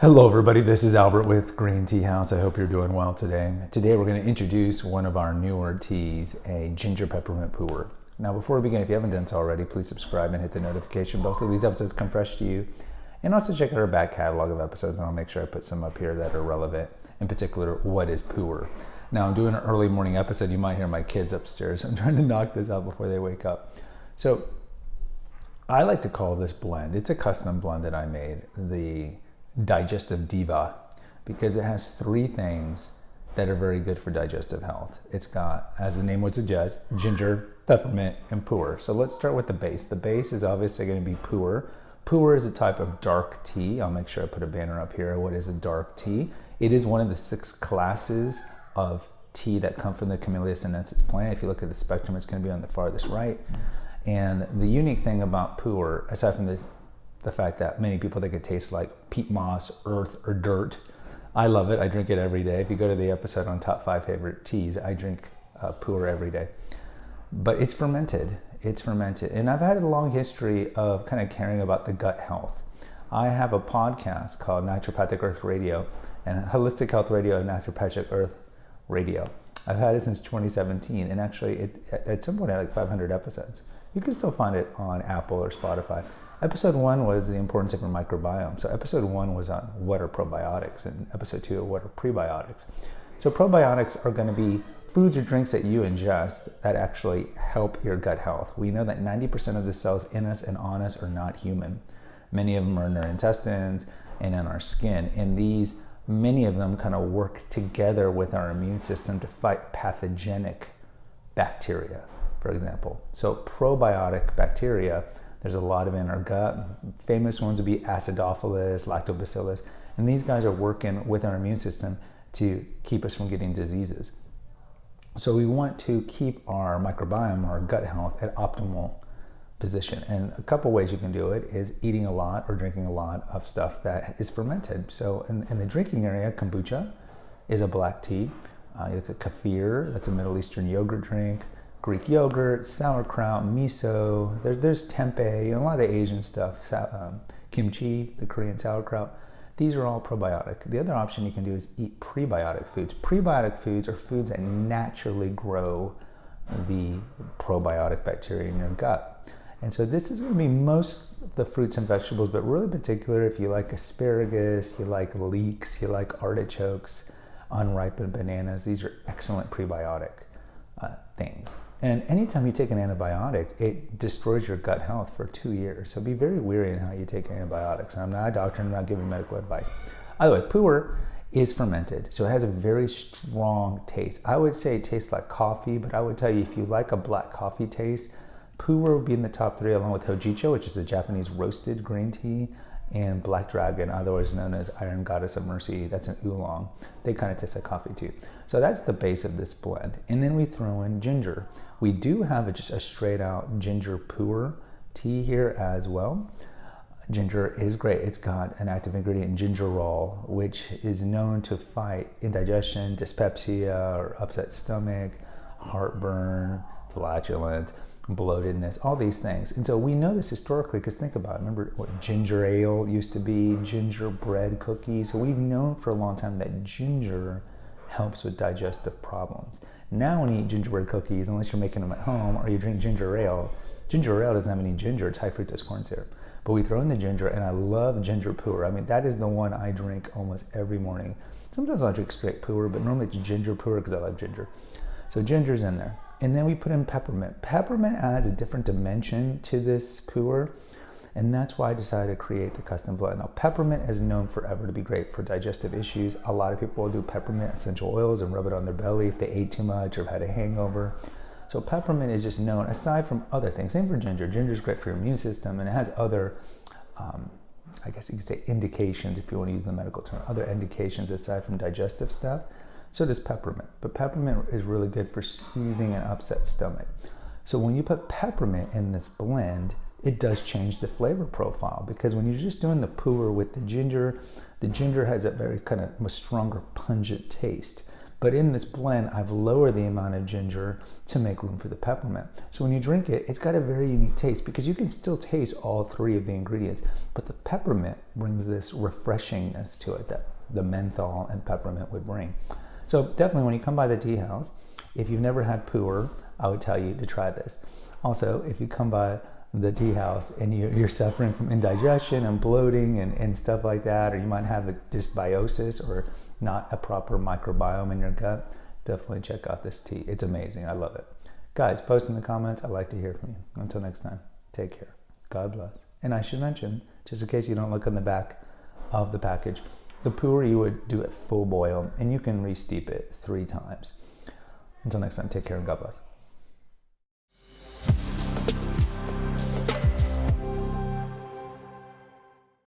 Hello everybody, this is Albert with Green Tea House. I hope you're doing well today. Today we're going to introduce one of our newer teas, a ginger peppermint pu'er. Now before we begin, if you haven't done so already, please subscribe and hit the notification bell so these episodes come fresh to you. And also check out our back catalog of episodes, and I'll make sure I put some up here that are relevant. In particular, what is pu'er? Now I'm doing an early morning episode. You might hear my kids upstairs. I'm trying to knock this out before they wake up. So I like to call this blend, it's a custom blend that I made, the Digestive Diva, because it has three things that are very good for digestive health. It's got, as the name would suggest, ginger, peppermint, and pu'er. So let's start with the base. The base is obviously going to be pu'er. Pu'er is a type of dark tea. I'll make sure I put a banner up here. What is a dark tea? It is one of the 6 classes of tea that come from the Camellia sinensis plant. If you look at the spectrum, it's going to be on the farthest right. And the unique thing about pu'er, aside from the fact that many people think it tastes like peat moss, earth, or dirt. I love it. I drink it every day. If you go to the episode on top 5 favorite teas, I drink pu'er every day. But it's fermented. It's fermented. And I've had a long history of kind of caring about the gut health. I have a podcast called Naturopathic Earth Radio and Holistic Health Radio and Naturopathic Earth Radio. I've had it since 2017, and actually at some point I had like 500 episodes. You can still find it on Apple or Spotify. Episode 1 was the importance of your microbiome. So episode 1 was on what are probiotics, and episode 2, what are prebiotics. So probiotics are going to be foods or drinks that you ingest that actually help your gut health. We know that 90% of the cells in us and on us are not human. Many of them are in our intestines and in our skin. And many of them kind of work together with our immune system to fight pathogenic bacteria, for example. So probiotic bacteria, there's a lot of in our gut. Famous ones would be acidophilus, lactobacillus, and these guys are working with our immune system to keep us from getting diseases. So we want to keep our microbiome, our gut health, at optimal position. And a couple ways you can do it is eating a lot or drinking a lot of stuff that is fermented. So in the drinking area, kombucha is a black tea. You look at kefir, that's a Middle Eastern yogurt drink. Greek yogurt, sauerkraut, miso, there's tempeh, a lot of the Asian stuff, kimchi, the Korean sauerkraut. These are all probiotic. The other option you can do is eat prebiotic foods. Prebiotic foods are foods that naturally grow the probiotic bacteria in your gut. And so this is going to be most of the fruits and vegetables, but really particular if you like asparagus, you like leeks, you like artichokes, unripened bananas. These are excellent prebiotic things. And anytime you take an antibiotic, it destroys your gut health for 2 years. So be very wary in how you take antibiotics. I'm not a doctor, I'm not giving medical advice. By the way, pu'er is fermented, so it has a very strong taste. I would say it tastes like coffee, but I would tell you if you like a black coffee taste, pu'er would be in the top 3 along with hojicha, which is a Japanese roasted green tea, and Black Dragon, otherwise known as Iron Goddess of Mercy. That's an oolong. They kind of taste like coffee too. So that's the base of this blend. And then we throw in ginger. We do have just a straight out ginger pu'er tea here as well. Ginger is great. It's got an active ingredient, gingerol, which is known to fight indigestion, dyspepsia, or upset stomach, heartburn, flatulence, bloatedness, all these things. And so we know this historically because think about it. Remember what ginger ale used to be, gingerbread cookies. So we've known for a long time that ginger helps with digestive problems. Now when you eat gingerbread cookies, unless you're making them at home or you drink ginger ale doesn't have any ginger, it's high fructose corn syrup. But we throw in the ginger, and I love ginger pu'er. I mean, that is the one I drink almost every morning. Sometimes I'll drink straight pu'er, but normally it's ginger pu'er because I love ginger. So ginger's in there. And then we put in peppermint. Peppermint adds a different dimension to this pu'er, and that's why I decided to create the custom blend. Now, peppermint is known forever to be great for digestive issues. A lot of people will do peppermint essential oils and rub it on their belly if they ate too much or had a hangover. So peppermint is just known, aside from other things. Same for ginger. Ginger is great for your immune system, and it has other, I guess you could say indications, if you want to use the medical term, other indications aside from digestive stuff. So does peppermint, but peppermint is really good for soothing an upset stomach. So when you put peppermint in this blend, it does change the flavor profile, because when you're just doing the pu'er with the ginger has a very kind of a stronger pungent taste. But in this blend, I've lowered the amount of ginger to make room for the peppermint. So when you drink it, it's got a very unique taste because you can still taste all three of the ingredients, but the peppermint brings this refreshingness to it that the menthol and peppermint would bring. So definitely when you come by the tea house, if you've never had Pu'er, I would tell you to try this. Also, if you come by the tea house and you're suffering from indigestion and bloating and stuff like that, or you might have a dysbiosis or not a proper microbiome in your gut, definitely check out this tea. It's amazing. I love it. Guys, post in the comments. I'd like to hear from you. Until next time, take care. God bless. And I should mention, just in case you don't look on the back of the package, the Pu'er you would do it full boil, and you can re-steep it 3 times. Until next time, take care and God bless.